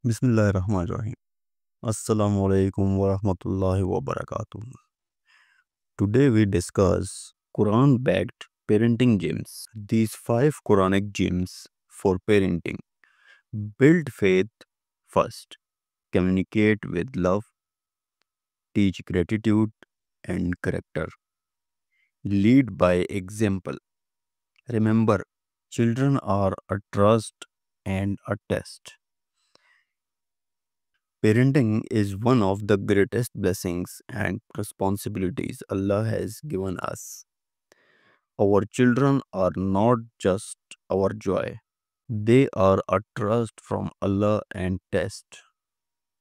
Bismillahirrahmanirrahim. Assalamu alaikum wa rahmatullahi wa barakatuh. Today we discuss Quran backed parenting gems. These five Quranic gems for parenting: build faith first, communicate with love, teach gratitude and character, lead by example. Remember, children are a trust and a test. Parenting is one of the greatest blessings and responsibilities Allah has given us. Our children are not just our joy, they are a trust from Allah and test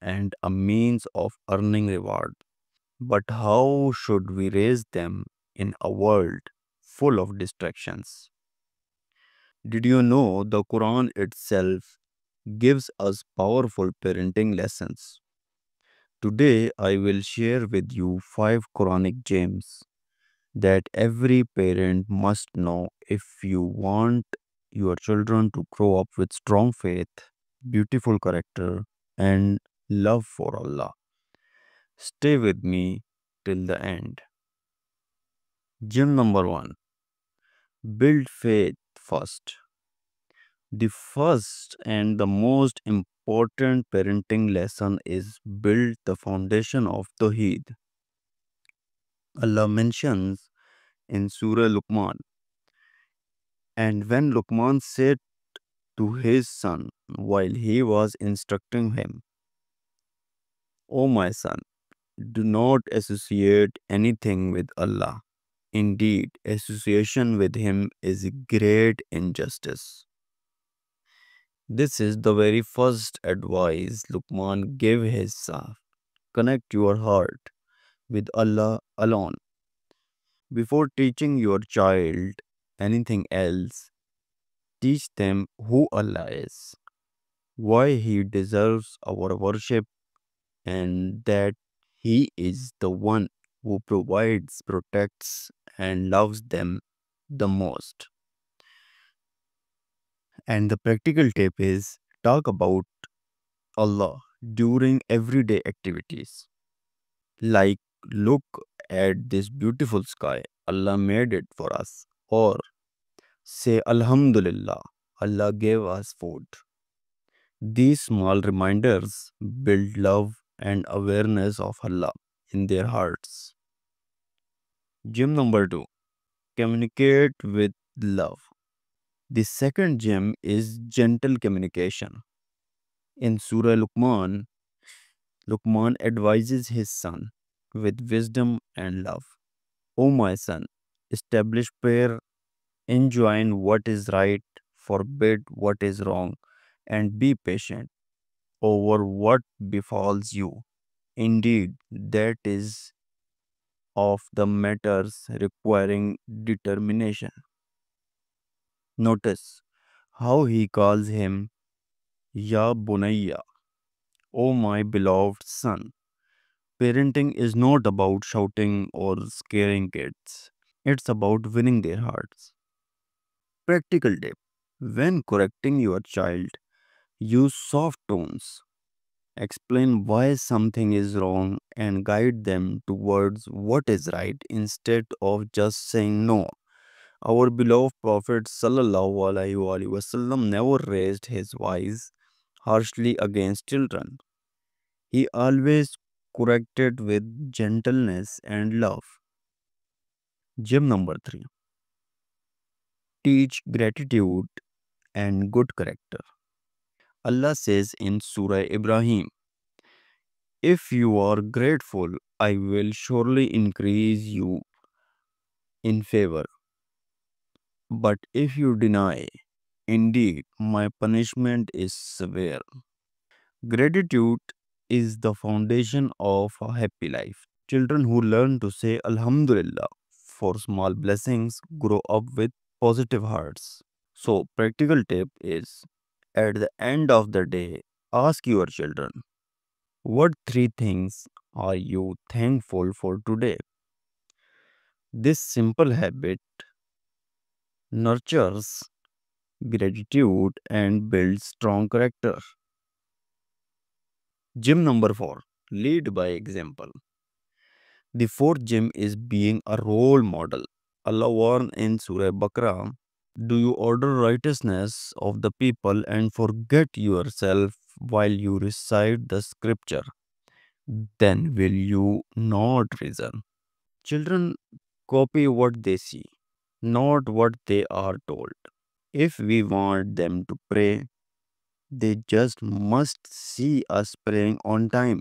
and a means of earning reward. But how should we raise them in a world full of distractions? Did you know the Quran itself gives us powerful parenting lessons? Today, I will share with you five Quranic gems that every parent must know if you want your children to grow up with strong faith, beautiful character, and love for Allah. Stay with me till the end. Gem number one: build faith first. The first and the most important parenting lesson is build the foundation of Tawheed. Allah mentions in Surah Luqman, and when Luqman said to his son while he was instructing him, O my son, do not associate anything with Allah. Indeed, association with Him is a great injustice. This is the very first advice Luqman gave his son. Connect your heart with Allah alone. Before teaching your child anything else, teach them who Allah is, why He deserves our worship, and that He is the one who provides, protects, and loves them the most. And the practical tip is talk about Allah during everyday activities. Like, look at this beautiful sky, Allah made it for us. Or say, Alhamdulillah, Allah gave us food. These small reminders build love and awareness of Allah in their hearts. Gem number two: communicate with love. The second gem is gentle communication. In Surah Luqman, Luqman advises his son with wisdom and love. O my son, establish prayer, enjoin what is right, forbid what is wrong, and be patient over what befalls you. Indeed, that is of the matters requiring determination. Notice how he calls him Ya Bunayya, O my beloved son. Parenting is not about shouting or scaring kids. It's about winning their hearts. Practical tip: when correcting your child, use soft tones. Explain why something is wrong and guide them towards what is right instead of just saying no. Our beloved Prophet Sallallahu Alaihi Wasallam never raised his voice harshly against children. He always corrected with gentleness and love. Gem number three: teach gratitude and good character. Allah says in Surah Ibrahim, if you are grateful, I will surely increase you in favor. But if you deny, indeed, my punishment is severe. Gratitude is the foundation of a happy life. Children who learn to say Alhamdulillah for small blessings grow up with positive hearts. So, practical tip is at the end of the day, ask your children, what three things are you thankful for today? This simple habit nurtures gratitude and builds strong character. Gem number 4, lead by example. The fourth gem is being a role model. Allah warned in Surah Baqarah, do you order righteousness of the people and forget yourself while you recite the scripture? Then will you not reason? Children copy what they see, not what they are told. If we want them to pray, they just must see us praying on time.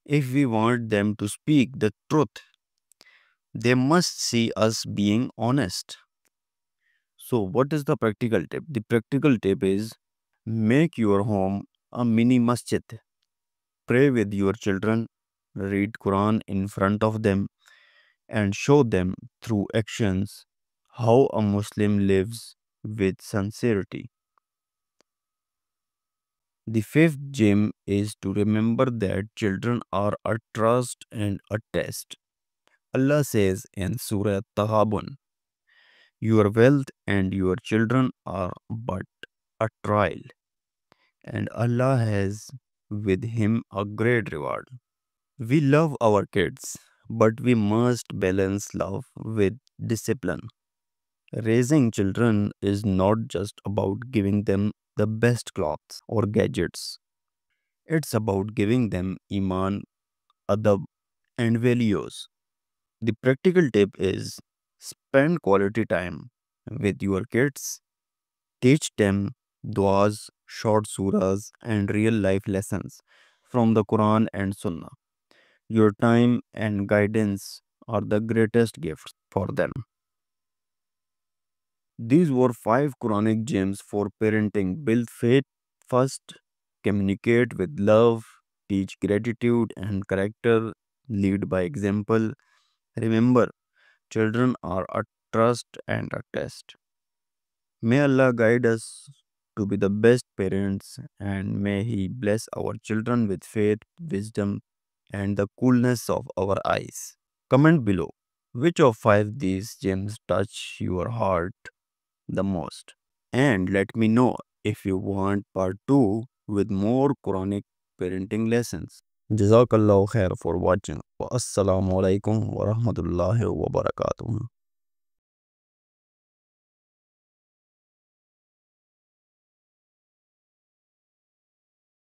If we want them to speak the truth, they must see us being honest. So, what is the practical tip? The practical tip is make your home a mini masjid. Pray with your children, read Quran in front of them, and show them through actions how a Muslim lives with sincerity. The fifth gem is to remember that children are a trust and a test. Allah says in Surah Tahabun, your wealth and your children are but a trial, and Allah has with him a great reward. We love our kids, but we must balance love with discipline. Raising children is not just about giving them the best clothes or gadgets. It's about giving them iman, adab, and values. The practical tip is spend quality time with your kids. Teach them duas, short surahs, and real life lessons from the Quran and Sunnah. Your time and guidance are the greatest gifts for them. These were five Quranic gems for parenting. Build faith first, communicate with love, teach gratitude and character, lead by example. Remember, children are a trust and a test. May Allah guide us to be the best parents and may He bless our children with faith, wisdom, and the coolness of our eyes. Comment below which of five these gems touch your heart the most. And let me know if you want part 2 with more Quranic parenting lessons. Jazakallah khair for watching. Wa assalamu alaikum wa rahmatullahi wa barakatuh.